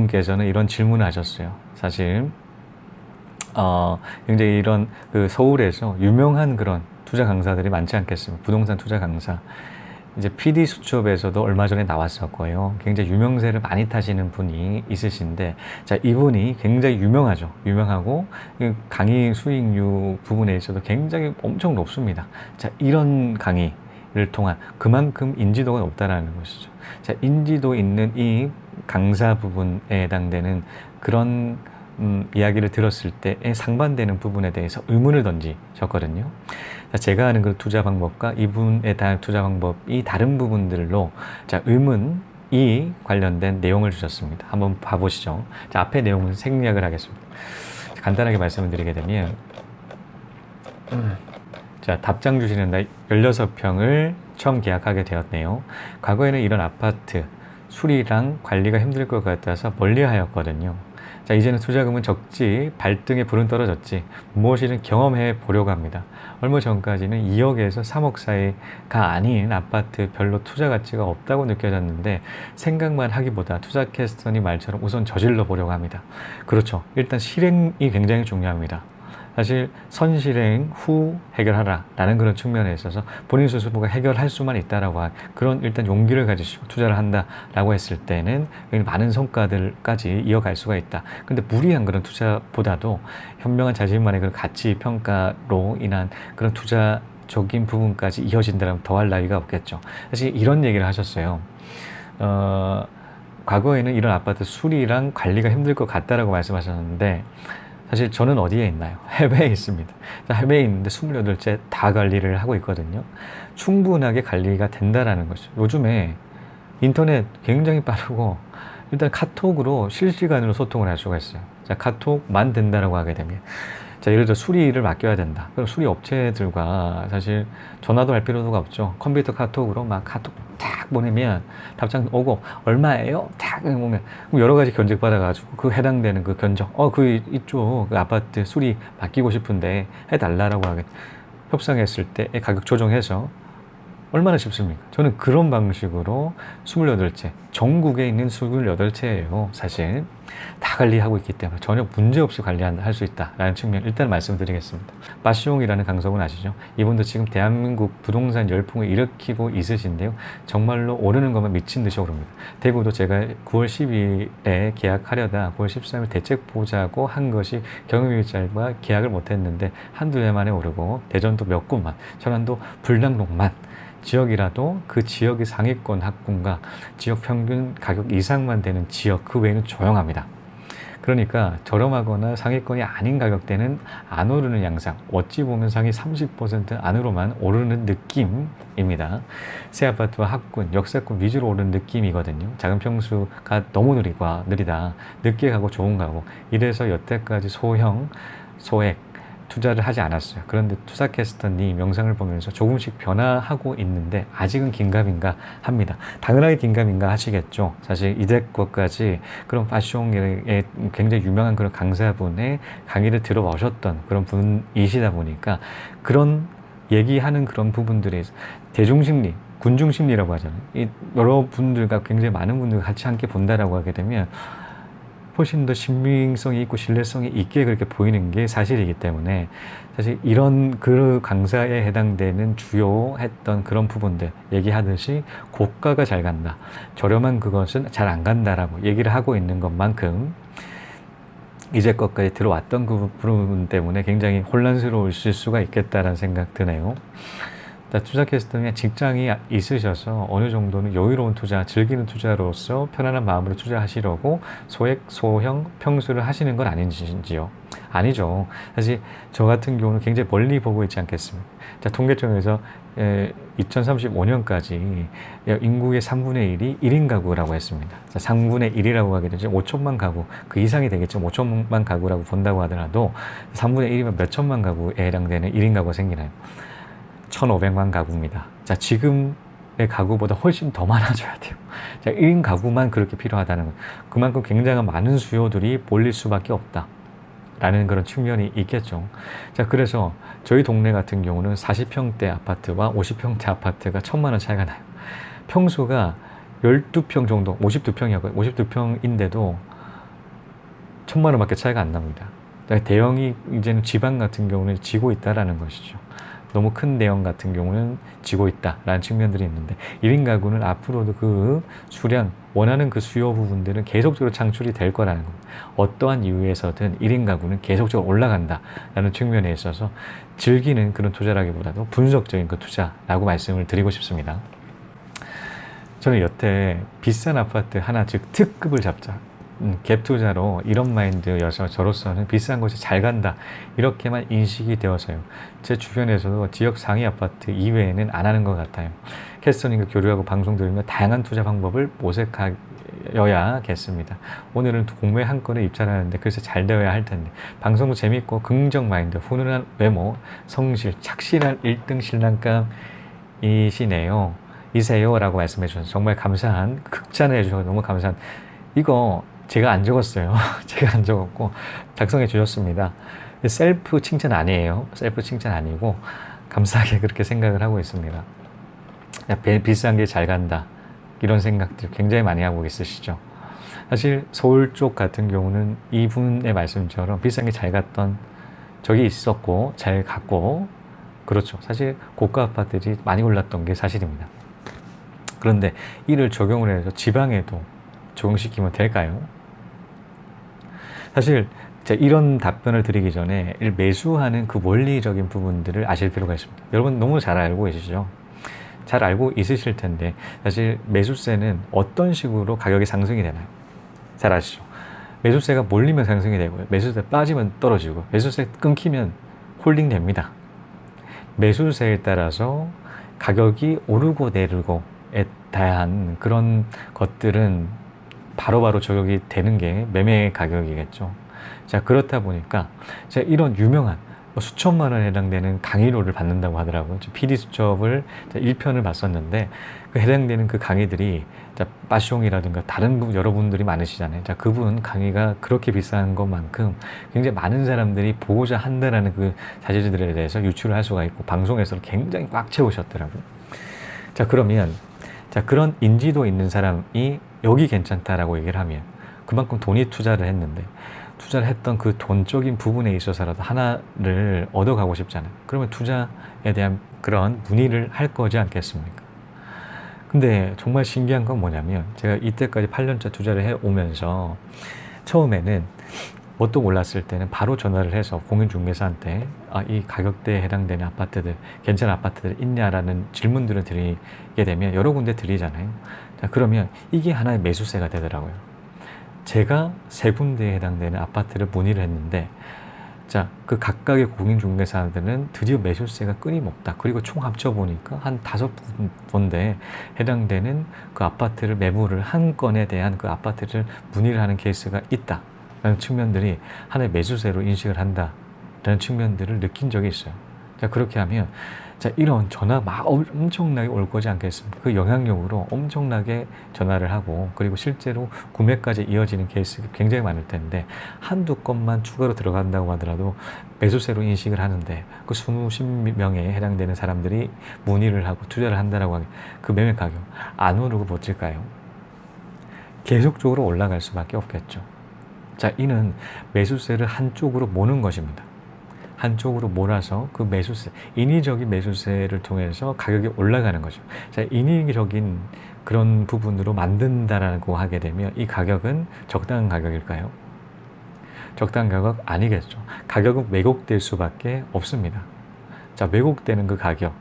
분께서는 이런 질문을 하셨어요. 사실 굉장히 이런 그 서울에서 유명한 그런 투자 강사들이 많지 않겠습니까? 부동산 투자 강사. 이제 PD 수첩에서도 얼마 전에 나왔었고요. 굉장히 유명세를 많이 타시는 분이 있으신데, 자, 이분이 굉장히 유명하죠. 유명하고 강의 수익률 부분에 있어서 굉장히 엄청 높습니다. 자, 이런 강의를 통한 그만큼 인지도가 높다라는 것이죠. 자, 인지도 있는 이 강사 부분에 해당되는 그런 이야기를 들었을 때에 상반되는 부분에 대해서 의문을 던지셨거든요. 제가 아는 그 투자 방법과 이분의 투자 방법이 다른 부분들로 자, 의문이 관련된 내용을 주셨습니다. 한번 봐보시죠. 자, 앞에 내용은 생략을 하겠습니다. 간단하게 말씀을 드리게 되면 자, 답장 주시는 날 16평을 처음 계약하게 되었네요. 과거에는 이런 아파트 수리랑 관리가 힘들 것 같아서 멀리하였거든요. 자, 이제는 투자금은 적지, 발등에 불은 떨어졌지, 무엇이든 경험해 보려고 합니다. 얼마 전까지는 2억에서 3억 사이가 아닌 아파트 별로 투자 가치가 없다고 느껴졌는데 생각만 하기보다 투자 캐스터님 말처럼 우선 저질러 보려고 합니다. 그렇죠. 일단 실행이 굉장히 중요합니다. 사실 선실행 후 해결하라 라는 그런 측면에 있어서 본인 스스로가 해결할 수만 있다라고 한 그런 일단 용기를 가지시고 투자를 한다라고 했을 때는 많은 성과들까지 이어갈 수가 있다. 근데 무리한 그런 투자보다도 현명한 자신만의 그런 가치 평가로 인한 그런 투자적인 부분까지 이어진다면 더할 나위가 없겠죠. 사실 이런 얘기를 하셨어요. 과거에는 이런 아파트 수리랑 관리가 힘들 것 같다라고 말씀하셨는데 사실 저는 어디에 있나요? 해외에 있습니다. 해외에 있는데 28채 다 관리를 하고 있거든요. 충분하게 관리가 된다라는 것이죠. 요즘에 인터넷 굉장히 빠르고 일단 카톡으로 실시간으로 소통을 할 수가 있어요. 자, 카톡만 된다라고 하게 되면 자, 예를 들어 수리를 맡겨야 된다. 그럼 수리 업체들과 사실 전화도 할 필요가 없죠. 컴퓨터 카톡으로 막 카톡 탁 보내면 답장 오고 얼마예요? 탁 보면 여러 가지 견적 받아가지고 그 해당되는 그 견적 그 이쪽 그 아파트 수리 맡기고 싶은데 해달라라고 하게 협상했을 때 가격 조정해서 얼마나 쉽습니까? 저는 그런 방식으로 28채, 전국에 있는 28채예요. 사실 다 관리하고 있기 때문에 전혀 문제없이 관리할 수 있다라는 측면 일단 말씀드리겠습니다. 빠시옹이라는 강석은 아시죠? 이분도 지금 대한민국 부동산 열풍을 일으키고 있으신데요. 정말로 오르는 것만 미친 듯이 오릅니다. 대구도 제가 9월 12일에 계약하려다 9월 13일 대책 보자고 한 것이 경영일자와 계약을 못했는데 한두 해 만에 오르고 대전도 몇 군만, 전안도 불량동만 지역이라도 그 지역의 상위권 학군과 지역 평균 가격 이상만 되는 지역 그 외에는 조용합니다. 그러니까 저렴하거나 상위권이 아닌 가격대는 안 오르는 양상, 어찌 보면 상위 30% 안으로만 오르는 느낌입니다. 새 아파트와 학군, 역세권 위주로 오르는 느낌이거든요. 작은 평수가 너무 느리다, 늦게 가고 좋은 가고 이래서 여태까지 소형, 소액 투자를 하지 않았어요. 그런데 투자캐스터님 영상을 보면서 조금씩 변화하고 있는데 아직은 긴가민가 합니다. 당연하게 긴가민가 하시겠죠. 사실 이제껏까지 그런 파숑의 굉장히 유명한 그런 강사분의 강의를 들어보셨던 그런 분이시다 보니까 그런 얘기하는 그런 부분들이 대중심리, 군중심리라고 하잖아요. 여러분들과 굉장히 많은 분들과 같이 함께 본다라고 하게 되면 훨씬 더 신빙성이 있고 신뢰성이 있게 그렇게 보이는 게 사실이기 때문에 사실 이런 그 강사에 해당되는 주요 했던 그런 부분들 얘기하듯이 고가가 잘 간다. 저렴한 그것은 잘 안 간다라고 얘기를 하고 있는 것만큼 이제껏까지 들어왔던 그 부분 때문에 굉장히 혼란스러우실 수가 있겠다라는 생각 드네요. 투자 캐스터는 직장이 있으셔서 어느 정도는 여유로운 투자, 즐기는 투자로서 편안한 마음으로 투자하시려고 소액, 소형, 평수를 하시는 건 아닌지요? 아니죠. 사실 저 같은 경우는 굉장히 멀리 보고 있지 않겠습니까? 자, 통계청에서 2035년까지 인구의 3분의 1이 1인 가구라고 했습니다. 자, 3분의 1이라고 하게 되죠. 5천만 가구, 그 이상이 되겠죠. 5천만 가구라고 본다고 하더라도 3분의 1이면 몇 천만 가구에 해당되는 1인 가구가 생기나요? 1,500만 가구입니다. 자, 지금의 가구보다 훨씬 더 많아져야 돼요. 자, 1인 가구만 그렇게 필요하다는 것. 그만큼 굉장한 많은 수요들이 몰릴 수밖에 없다. 라는 그런 측면이 있겠죠. 자, 그래서 저희 동네 같은 경우는 40평대 아파트와 50평대 아파트가 1,000만 원 차이가 나요. 평수가 12평 정도, 52평이었고요. 52평인데도 천만 원밖에 차이가 안 납니다. 대형이 이제는 지방 같은 경우는 지고 있다라는 것이죠. 너무 큰 대형 같은 경우는 지고 있다라는 측면들이 있는데 1인 가구는 앞으로도 그 수량, 원하는 그 수요 부분들은 계속적으로 창출이 될 거라는 겁니다. 어떠한 이유에서든 1인 가구는 계속적으로 올라간다라는 측면에 있어서 즐기는 그런 투자라기보다도 분석적인 그 투자라고 말씀을 드리고 싶습니다. 저는 여태 비싼 아파트 하나, 즉 특급을 잡자, 갭 투자로 이런 마인드여서 저로서는 비싼 곳이 잘 간다 이렇게만 인식이 되어서요. 제 주변에서도 지역 상위 아파트 이외에는 안 하는 것 같아요. 캐스터님과 교류하고 방송 들으며 다양한 투자 방법을 모색하여야겠습니다. 오늘은 공매 한 건에 입찰하는데 글쎄 잘 되어야 할 텐데 방송도 재밌고 긍정 마인드, 훈훈한 외모, 성실, 착실한 1등 신랑감이시네요. 이세요 라고 말씀해 주셔서 정말 감사한, 극찬해 주셔서 너무 감사한, 이거 제가 안 적었어요. 제가 안 적었고 작성해 주셨습니다. 셀프 칭찬 아니에요. 셀프 칭찬 아니고 감사하게 그렇게 생각을 하고 있습니다. 비싼 게 잘 간다 이런 생각들 굉장히 많이 하고 있으시죠. 사실 서울 쪽 같은 경우는 이분의 말씀처럼 비싼 게 잘 갔던 적이 있었고 잘 갔고, 그렇죠. 사실 고가 아파트들이 많이 올랐던 게 사실입니다. 그런데 이를 적용을 해서 지방에도 적용시키면 될까요? 사실 이런 답변을 드리기 전에 매수하는 그 원리적인 부분들을 아실 필요가 있습니다. 여러분 너무 잘 알고 계시죠? 잘 알고 있으실 텐데 사실 매수세는 어떤 식으로 가격이 상승이 되나요? 잘 아시죠? 매수세가 몰리면 상승이 되고요. 매수세 빠지면 떨어지고, 매수세 끊기면 홀딩 됩니다. 매수세에 따라서 가격이 오르고 내리고에 대한 그런 것들은 바로바로 적용이 되는 게 매매 가격이겠죠. 자, 그렇다 보니까 제가 이런 유명한 수천만 원에 해당되는 강의료를 받는다고 하더라고요. PD 수첩을 1편을 봤었는데 그 해당되는 그 강의들이 빠숑이라든가 다른 여러분들이 많으시잖아요. 자, 그분 강의가 그렇게 비싼 것만큼 굉장히 많은 사람들이 보고자 한다는 그 사실들에 대해서 유추를 할 수가 있고 방송에서 굉장히 꽉 채우셨더라고요. 자, 그러면 그런 인지도 있는 사람이 여기 괜찮다라고 얘기를 하면 그만큼 돈이 투자를 했는데 투자를 했던 그 돈적인 부분에 있어서라도 하나를 얻어가고 싶잖아요. 그러면 투자에 대한 그런 문의를 할 거지 않겠습니까? 근데 정말 신기한 건 뭐냐면 제가 이때까지 8년차 투자를 해오면서 처음에는 뭣도 몰랐을 때는 바로 전화를 해서 공인중개사한테 이 가격대에 해당되는 아파트들, 괜찮은 아파트들 있냐라는 질문들을 드리게 되면 여러 군데 드리잖아요. 자, 그러면 이게 하나의 매수세가 되더라고요. 제가 세 군데에 해당되는 아파트를 문의를 했는데 자, 그 각각의 공인중개사들은 드디어 매수세가 끊임없다. 그리고 총 합쳐보니까 한 5군데 해당되는 그 아파트를 매물을 한 건에 대한 그 아파트를 문의를 하는 케이스가 있다 라는 측면들이 하나의 매수세로 인식을 한다라는 측면들을 느낀 적이 있어요. 자, 그렇게 하면 이런 전화 막 엄청나게 올 거지 않겠습니까? 그 영향력으로 엄청나게 전화를 하고 그리고 실제로 구매까지 이어지는 케이스가 굉장히 많을 텐데 한두 건만 추가로 들어간다고 하더라도 매수세로 인식을 하는데 그 수십 명에 해당되는 사람들이 문의를 하고 투자를 한다라고 하면 그 매매 가격 안 오르고 버틸까요? 계속적으로 올라갈 수밖에 없겠죠. 자, 이는 매수세를 한쪽으로 모는 것입니다. 한쪽으로 몰아서 그 매수세, 인위적인 매수세를 통해서 가격이 올라가는 거죠. 자, 인위적인 그런 부분으로 만든다라고 하게 되면 이 가격은 적당한 가격일까요? 적당한 가격 아니겠죠. 가격은 왜곡될 수밖에 없습니다. 자, 왜곡되는 그 가격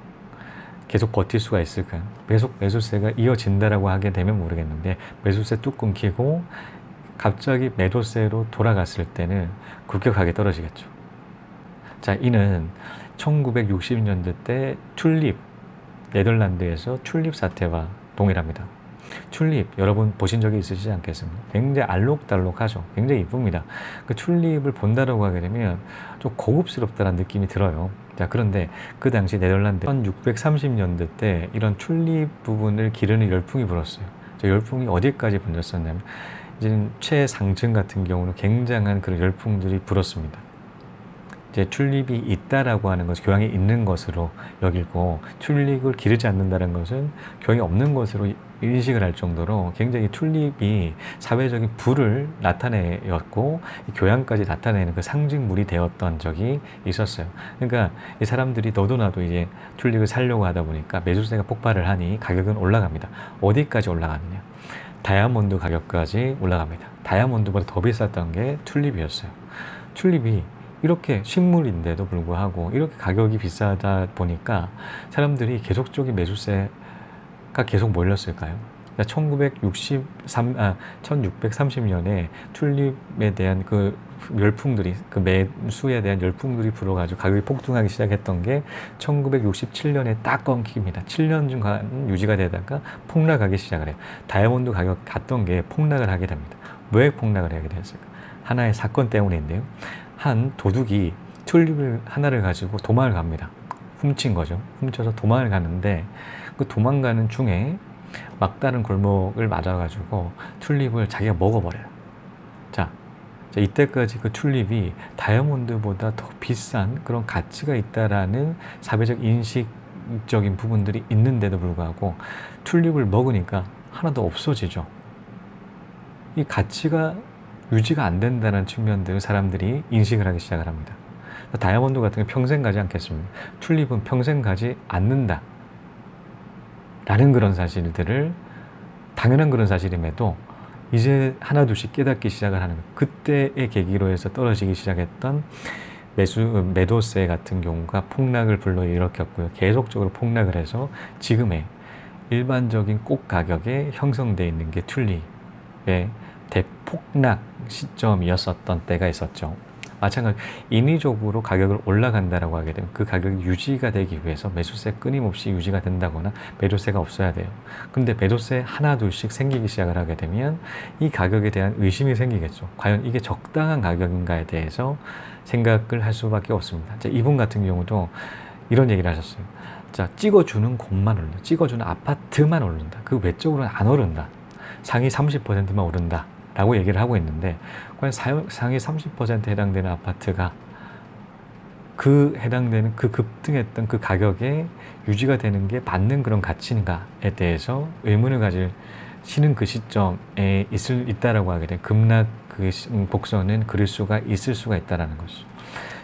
계속 버틸 수가 있을까요? 계속 매수세가 이어진다라고 하게 되면 모르겠는데 매수세 뚝 끊기고 갑자기 매도세로 돌아갔을 때는 급격하게 떨어지겠죠. 자, 이는 1960년대 때 튤립, 네덜란드에서 튤립 사태와 동일합니다. 튤립 여러분 보신 적이 있으시지 않겠습니까? 굉장히 알록달록하죠. 굉장히 이쁩니다. 그 튤립을 본다라고 하게 되면 좀 고급스럽다는 느낌이 들어요. 자, 그런데 그 당시 네덜란드 1630년대 때 이런 튤립 부분을 기르는 열풍이 불었어요. 저 열풍이 어디까지 번졌었냐면 이제 최상층 같은 경우는 굉장한 그런 열풍들이 불었습니다. 이제 튤립이 있다라고 하는 것은 교양이 있는 것으로 여기고, 튤립을 기르지 않는다는 것은 교양이 없는 것으로 인식을 할 정도로 굉장히 튤립이 사회적인 부를 나타내었고 교양까지 나타내는 그 상징물이 되었던 적이 있었어요. 그러니까 이 사람들이 너도 나도 이제 튤립을 사려고 하다 보니까 매수세가 폭발을 하니 가격은 올라갑니다. 어디까지 올라가느냐? 다이아몬드 가격까지 올라갑니다. 다이아몬드보다 더 비쌌던 게 튤립이었어요. 튤립이 이렇게 식물인데도 불구하고 이렇게 가격이 비싸다 보니까 사람들이 계속적인 매수세가 계속 몰렸을까요? 1630년에 튤립에 대한 그 열풍들이, 그 매수에 대한 열풍들이 불어가지고 가격이 폭등하기 시작했던 게 1967년에 딱 끊깁니다. 7년간 유지가 되다가 폭락하기 시작을 해요. 다이아몬드 가격 갔던 게 폭락을 하게 됩니다. 왜 폭락을 하게 되었을까? 하나의 사건 때문인데요. 한 도둑이 튤립을 하나를 가지고 도망을 갑니다. 훔친 거죠. 훔쳐서 도망을 가는데 그 도망가는 중에 막다른 골목을 맞아가지고 튤립을 자기가 먹어버려요. 자, 이때까지 그 튤립이 다이아몬드보다 더 비싼 그런 가치가 있다라는 사회적 인식적인 부분들이 있는데도 불구하고 튤립을 먹으니까 하나도 없어지죠. 이 가치가 유지가 안 된다는 측면들을 사람들이 인식을 하기 시작을 합니다. 다이아몬드 같은 게 평생 가지 않겠습니다. 튤립은 평생 가지 않는다 라는 그런 사실들을, 당연한 그런 사실임에도 이제 하나둘씩 깨닫기 시작을 하는 거예요. 그때의 계기로 해서 떨어지기 시작했던 매도세 같은 경우가 폭락을 불러일으켰고요. 계속적으로 폭락을 해서 지금의 일반적인 꽃 가격에 형성되어 있는 게 튤립의 대폭락 시점이었었던 때가 있었죠. 마찬가지 인위적으로 가격을 올라간다라고 하게 되면 그 가격이 유지가 되기 위해서 매수세 끊임없이 유지가 된다거나 매도세가 없어야 돼요. 근데 매도세 하나 둘씩 생기기 시작을 하게 되면 이 가격에 대한 의심이 생기겠죠. 과연 이게 적당한 가격인가에 대해서 생각을 할 수밖에 없습니다. 자, 이분 같은 경우도 이런 얘기를 하셨어요. 자, 찍어주는 곳만 오른다. 찍어주는 아파트만 오른다. 그 외적으로는 안 오른다. 상위 30%만 오른다 라고 얘기를 하고 있는데, 과연 상위 30%에 해당되는 아파트가 그 해당되는 그 급등했던 그 가격에 유지가 되는 게 맞는 그런 가치인가에 대해서 의문을 가지시는 그 시점에 있다라고 하게 된 급락 그 복선은 그릴 수가 있을 수가 있다라는 것이죠.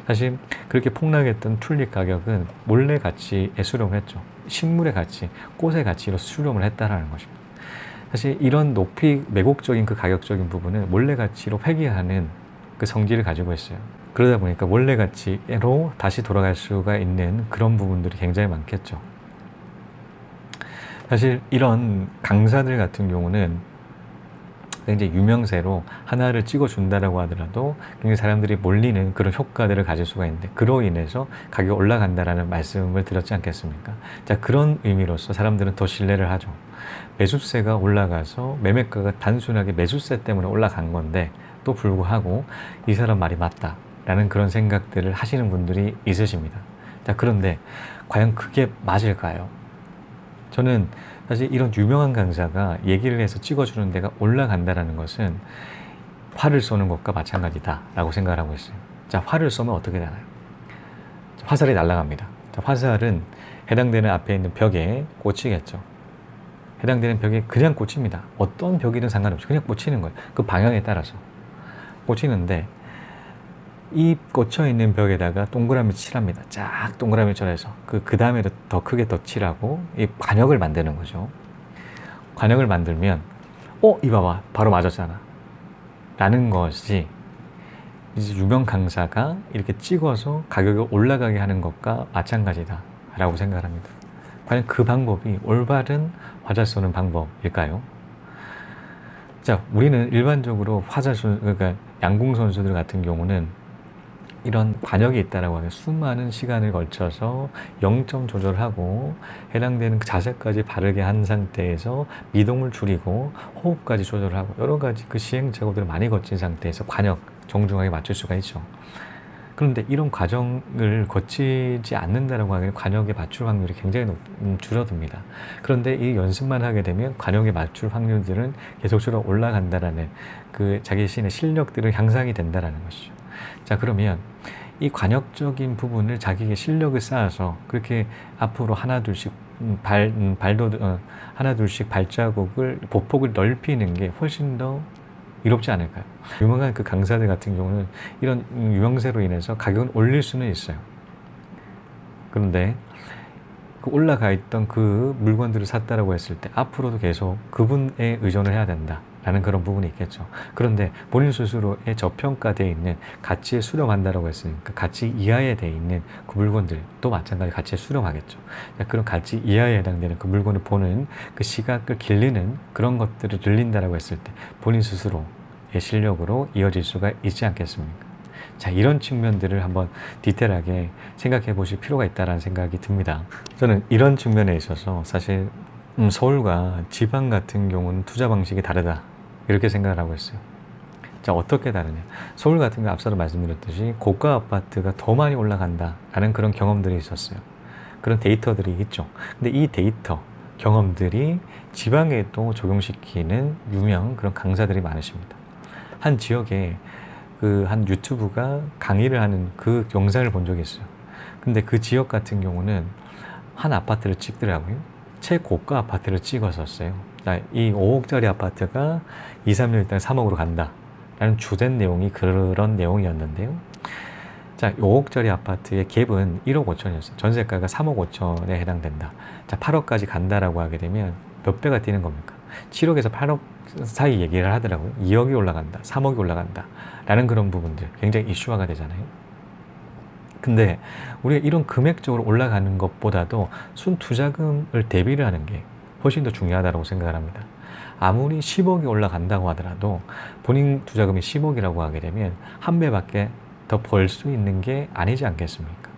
사실 그렇게 폭락했던 튤립 가격은 몰래 가치에 수렴을 했죠. 식물의 가치, 꽃의 가치로 수렴을 했다라는 것입니다. 사실 이런 높이 매국적인 그 가격적인 부분은 몰래 가치로 회귀하는 그 성질을 가지고 있어요. 그러다 보니까 몰래 가치로 다시 돌아갈 수가 있는 그런 부분들이 굉장히 많겠죠. 사실 이런 강사들 같은 경우는 굉장히 유명세로 하나를 찍어준다라고 하더라도 굉장히 사람들이 몰리는 그런 효과들을 가질 수가 있는데, 그로 인해서 가격이 올라간다라는 말씀을 드렸지 않겠습니까? 자, 그런 의미로서 사람들은 더 신뢰를 하죠. 매수세가 올라가서 매매가가 단순하게 매수세 때문에 올라간 건데 또 불구하고 이 사람 말이 맞다라는 그런 생각들을 하시는 분들이 있으십니다. 자, 그런데 과연 그게 맞을까요? 저는 사실 이런 유명한 강사가 얘기를 해서 찍어주는 데가 올라간다는 것은 활을 쏘는 것과 마찬가지다라고 생각을 하고 있어요. 자, 활을 쏘면 어떻게 되나요? 화살이 날아갑니다. 자, 화살은 해당되는 앞에 있는 벽에 꽂히겠죠. 해당되는 벽에 그냥 꽂힙니다. 어떤 벽이든 상관없이 그냥 꽂히는 거예요. 그 방향에 따라서 꽂히는데, 이 꽂혀있는 벽에다가 동그라미 칠합니다. 쫙 동그라미 칠해서 그 다음에 더 크게 더 칠하고 이 관역을 만드는 거죠. 관역을 만들면 이봐봐, 바로 맞았잖아 라는 것이 이제 유명 강사가 이렇게 찍어서 가격이 올라가게 하는 것과 마찬가지다 라고 생각을 합니다. 과연 그 방법이 올바른 화살 쏘는 방법일까요? 자, 우리는 일반적으로 그러니까 양궁 선수들 같은 경우는 이런 관역이 있다라고 하면 수많은 시간을 걸쳐서 0점 조절하고 해당되는 자세까지 바르게 한 상태에서 미동을 줄이고 호흡까지 조절하고 여러 가지 그 시행착오들을 많이 거친 상태에서 관역 정중하게 맞출 수가 있죠. 그런데 이런 과정을 거치지 않는다라고 하면 관역에 맞출 확률이 굉장히 줄어듭니다. 그런데 이 연습만 하게 되면 관역에 맞출 확률들은 계속적으로 올라간다라는 그 자기 자신의 실력들은 향상이 된다라는 것이죠. 자, 그러면 이 관역적인 부분을 자기의 실력을 쌓아서 그렇게 앞으로 하나 둘씩 발도 하나 둘씩 발자국을 보폭을 넓히는 게 훨씬 더 이롭지 않을까요? 유명한 그 강사들 같은 경우는 이런 유명세로 인해서 가격을 올릴 수는 있어요. 그런데 그 올라가 있던 그 물건들을 샀다라고 했을 때 앞으로도 계속 그분에 의존을 해야 된다라는 그런 부분이 있겠죠. 그런데 본인 스스로의 저평가되어 있는 가치에 수렴한다라고 했으니까 가치 이하에 되어 있는 그 물건들도 마찬가지 가치에 수렴하겠죠. 그런 가치 이하에 해당되는 그 물건을 보는 그 시각을 기르는 그런 것들을 늘린다라고 했을 때 본인 스스로의 실력으로 이어질 수가 있지 않겠습니까? 자, 이런 측면들을 한번 디테일하게 생각해 보실 필요가 있다는 생각이 듭니다. 저는 이런 측면에 있어서 사실 서울과 지방 같은 경우는 투자 방식이 다르다 이렇게 생각을 하고 있어요. 자, 어떻게 다르냐? 서울 같은 경우 앞서도 말씀드렸듯이 고가 아파트가 더 많이 올라간다라는 그런 경험들이 있었어요. 그런 데이터들이 있죠. 근데 이 데이터 경험들이 지방에도 적용시키는 유명 그런 강사들이 많으십니다. 한 지역에 그 한 유튜브가 강의를 하는 그 영상을 본 적이 있어요. 근데 그 지역 같은 경우는 한 아파트를 찍더라고요. 최고가 아파트를 찍었었어요. 이 5억짜리 아파트가 2, 3년 있다가 3억으로 간다 라는 주된 내용이 그런 내용이었는데요. 자, 5억짜리 아파트의 갭은 1억 5천이었어요. 전세가가 3억 5천에 해당된다. 자, 8억까지 간다라고 하게 되면 몇 배가 뛰는 겁니까? 7억에서 8억 사이 얘기를 하더라고요. 2억이 올라간다, 3억이 올라간다 라는 그런 부분들 굉장히 이슈화가 되잖아요. 근데 우리가 이런 금액적으로 올라가는 것보다도 순투자금을 대비를 하는 게 훨씬 더 중요하다고 생각을 합니다. 아무리 10억이 올라간다고 하더라도 본인 투자금이 10억이라고 하게 되면 한 배밖에 더 벌 수 있는 게 아니지 않겠습니까?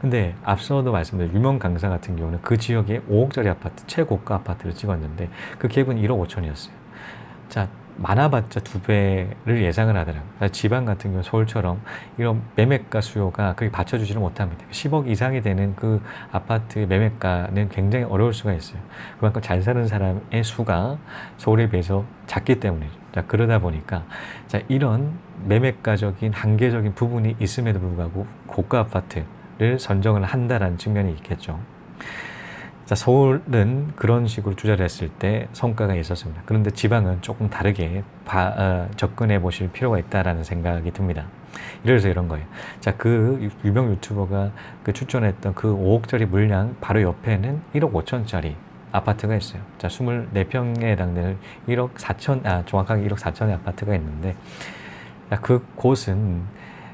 근데 앞서도 말씀드린 유명 강사 같은 경우는 그 지역에 5억짜리 아파트, 최고가 아파트를 찍었는데 그 갭은 1억 5천이었어요. 자, 많아봤자 2배를 예상을 하더라고요. 지방 같은 경우 서울처럼 이런 매매가 수요가 그렇게 받쳐주지를 못합니다. 10억 이상이 되는 그 아파트 매매가는 굉장히 어려울 수가 있어요. 그만큼 잘 사는 사람의 수가 서울에 비해서 작기 때문이죠. 자, 그러다 보니까 자, 이런 매매가적인 한계적인 부분이 있음에도 불구하고 고가 아파트를 선정을 한다라는 측면이 있겠죠. 자, 서울은 그런 식으로 투자를 했을 때 성과가 있었습니다. 그런데 지방은 조금 다르게 접근해 보실 필요가 있다라는 생각이 듭니다. 이래서 이런 거예요. 자, 그 유명 유튜버가 그 추천했던 그 5억짜리 물량 바로 옆에는 1억 5천짜리 아파트가 있어요. 자, 24평에 해당되는 1억 4천, 정확하게 1억 4천의 아파트가 있는데, 자, 그 곳은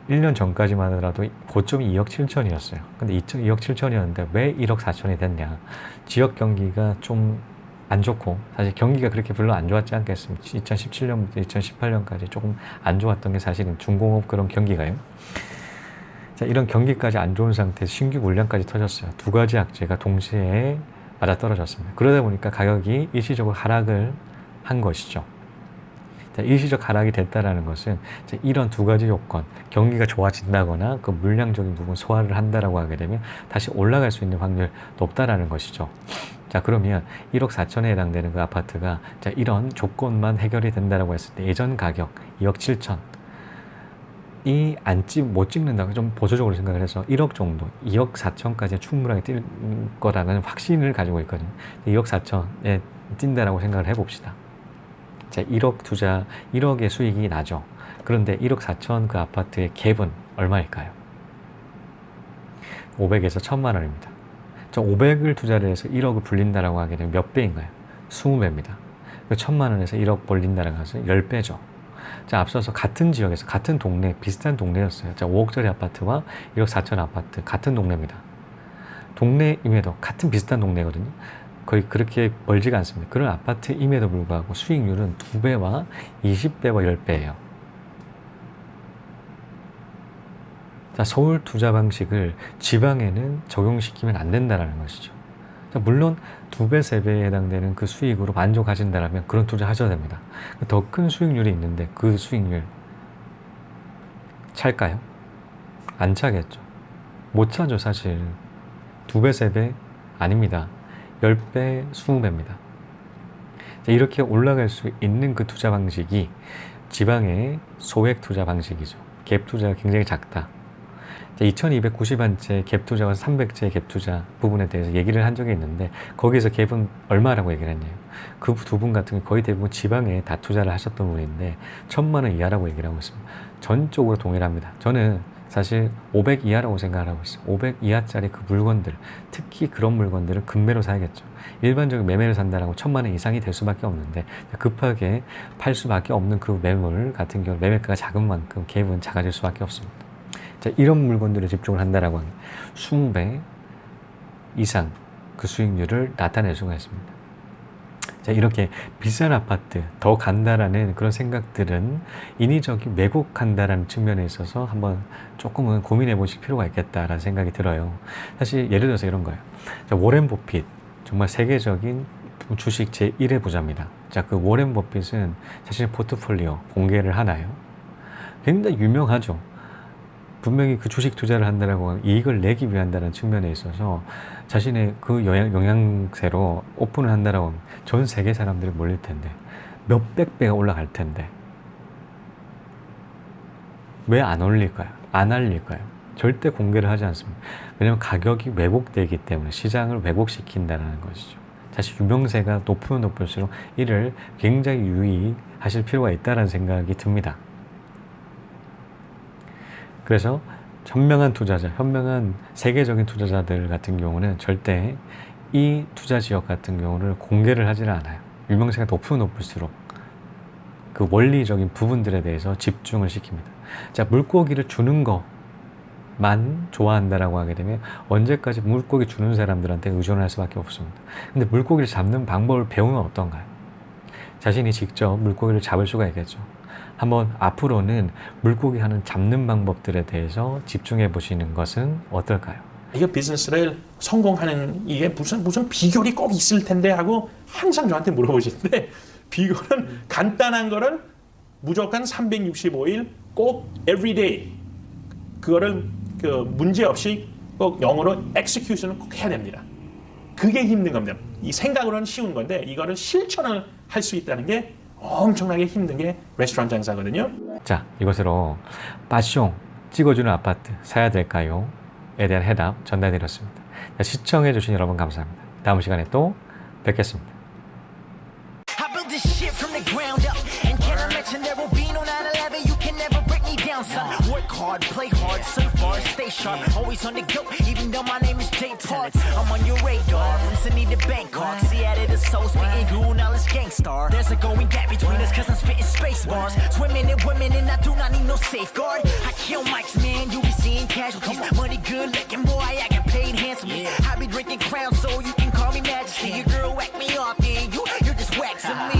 1년 전까지만 하더라도 고점이 2억 7천이었어요. 근데 2억 7천이었는데 왜 1억 4천이 됐냐? 지역 경기가 좀 안 좋고, 사실 경기가 그렇게 별로 안 좋았지 않겠습니까? 2017년부터 2018년까지 조금 안 좋았던 게 사실은 중공업 그런 경기가요. 자, 이런 경기까지 안 좋은 상태에서 신규 물량까지 터졌어요. 두 가지 악재가 동시에 맞아떨어졌습니다. 그러다 보니까 가격이 일시적으로 하락을 한 것이죠. 자, 일시적 하락이 됐다라는 것은 이런 두 가지 요건, 경기가 좋아진다거나 그 물량적인 부분 소화를 한다라고 하게 되면 다시 올라갈 수 있는 확률이 높다라는 것이죠. 자, 그러면 1억 4천에 해당되는 그 아파트가 자, 이런 조건만 해결이 된다라고 했을 때 예전 가격 2억 7천 못 찍는다고 좀 보수적으로 생각을 해서 1억 정도, 2억 4천까지 충분하게 뛸 거라는 확신을 가지고 있거든요. 2억 4천에 뛴다라고 생각을 해봅시다. 자, 1억 투자, 1억의 수익이 나죠. 그런데 1억 4천 그 아파트의 갭은 얼마일까요? 500에서 1000만 원입니다. 저 500을 투자를 해서 1억을 불린다라고 하게 되면 몇 배인가요? 20배입니다. 1000만 원에서 1억 벌린다라고 해서 10배죠. 자, 앞서서 같은 지역에서 같은 동네, 비슷한 동네였어요. 자, 5억짜리 아파트와 1억 4천 아파트 같은 동네입니다. 동네임에도 같은 비슷한 동네거든요. 거의 그렇게 멀지가 않습니다. 그런 아파트임에도 불구하고 수익률은 2배와 20배와 10배예요. 자, 서울 투자 방식을 지방에는 적용시키면 안 된다는 것이죠. 자, 물론 2배, 3배에 해당되는 그 수익으로 만족하신다면 그런 투자 하셔야 됩니다. 더 큰 수익률이 있는데 그 수익률 찰까요? 안 차겠죠. 못 차죠, 사실. 2배, 3배? 아닙니다. 10배, 20배입니다. 이렇게 올라갈 수 있는 그 투자 방식이 지방의 소액 투자 방식이죠. 갭 투자가 굉장히 작다. 2290원째 갭 투자와 300째 갭 투자 부분에 대해서 얘기를 한 적이 있는데 거기에서 갭은 얼마라고 얘기를 했냐요. 그 두 분 같은 경우 거의 대부분 지방에 다 투자를 하셨던 분인데 1000만 원 이하라고 얘기를 하고 있습니다. 전적으로 동일합니다. 저는 사실 500 이하라고 생각을 하고 있어요. 500 이하짜리 그 물건들, 특히 그런 물건들을 금매로 사야겠죠. 일반적인 매매를 산다라고 1000만 원 이상이 될 수밖에 없는데 급하게 팔 수밖에 없는 그 매물 같은 경우 매매가가 작은 만큼 갭은 작아질 수밖에 없습니다. 자, 이런 물건들에 집중을 한다라고 하면 20배 이상 그 수익률을 나타낼 수가 있습니다. 자, 이렇게 비싼 아파트 더 간다라는 그런 생각들은 인위적인 왜곡한다라는 측면에 있어서 한번 조금은 고민해 보실 필요가 있겠다라는 생각이 들어요. 사실 예를 들어서 이런 거예요. 자, 워렌 버핏 정말 세계적인 주식 제1의 부자입니다. 자, 그 워렌 버핏은 자신의 포트폴리오 공개를 하나요? 굉장히 유명하죠. 분명히 그 주식 투자를 한다라고 하면 이익을 내기 위한다는 측면에 있어서 자신의 그 영향세로 오픈을 한다라고 하면 전 세계 사람들이 몰릴 텐데 몇백 배가 올라갈 텐데 왜 안 올릴까요? 안 알릴까요? 절대 공개를 하지 않습니다. 왜냐하면 가격이 왜곡되기 때문에 시장을 왜곡시킨다는 것이죠. 사실 유명세가 높으면 높을수록 이를 굉장히 유의하실 필요가 있다는 생각이 듭니다. 그래서 현명한 투자자, 현명한 세계적인 투자자들 같은 경우는 절대 이 투자 지역 같은 경우를 공개를 하지는 않아요. 유명세가 높으면 높을수록 그 원리적인 부분들에 대해서 집중을 시킵니다. 자, 물고기를 주는 것만 좋아한다라고 하게 되면 언제까지 물고기 주는 사람들한테 의존할 수밖에 없습니다. 근데 물고기를 잡는 방법을 배우면 어떤가요? 자신이 직접 물고기를 잡을 수가 있겠죠. 한번 앞으로는 물고기 하는 잡는 방법들에 대해서 집중해 보시는 것은 어떨까요? 이거 비즈니스를 성공하는 이게 무슨 비결이 꼭 있을 텐데 하고 항상 저한테 물어보시는데 비결은 간단한 거를 무조건 365일 꼭 everyday 그거를 그 문제 없이 꼭 영어로 execution을 꼭 해야 됩니다. 그게 힘든 겁니다. 이 생각으로는 쉬운 건데 이거를 실천을 할 수 있다는 게 엄청나게 힘든 게 레스토랑 장사거든요. 자, 이것으로 빠숑 찍어주는 아파트 사야 될까요? 에 대한 해답 전달드렸습니다. 시청해 주신 여러분 감사합니다. 다음 시간에 또 뵙겠습니다. Work hard, play hard, surf hard, stay sharp. Always on the go, even though my name is Jay Park. I'm on your radar, from Sydney to Bangkok. Seattle to Seoul, spitting cool knowledge gangstar. There's a going gap between us, cause I'm spitting space bars. Swimming in women, and I do not need no safeguard. I kill mics, man, you be seeing casualties. Money good looking, boy, I get paid handsomely. I be drinking Crown, so you can call me Majesty. Your girl whack me off, and you're just waxing me.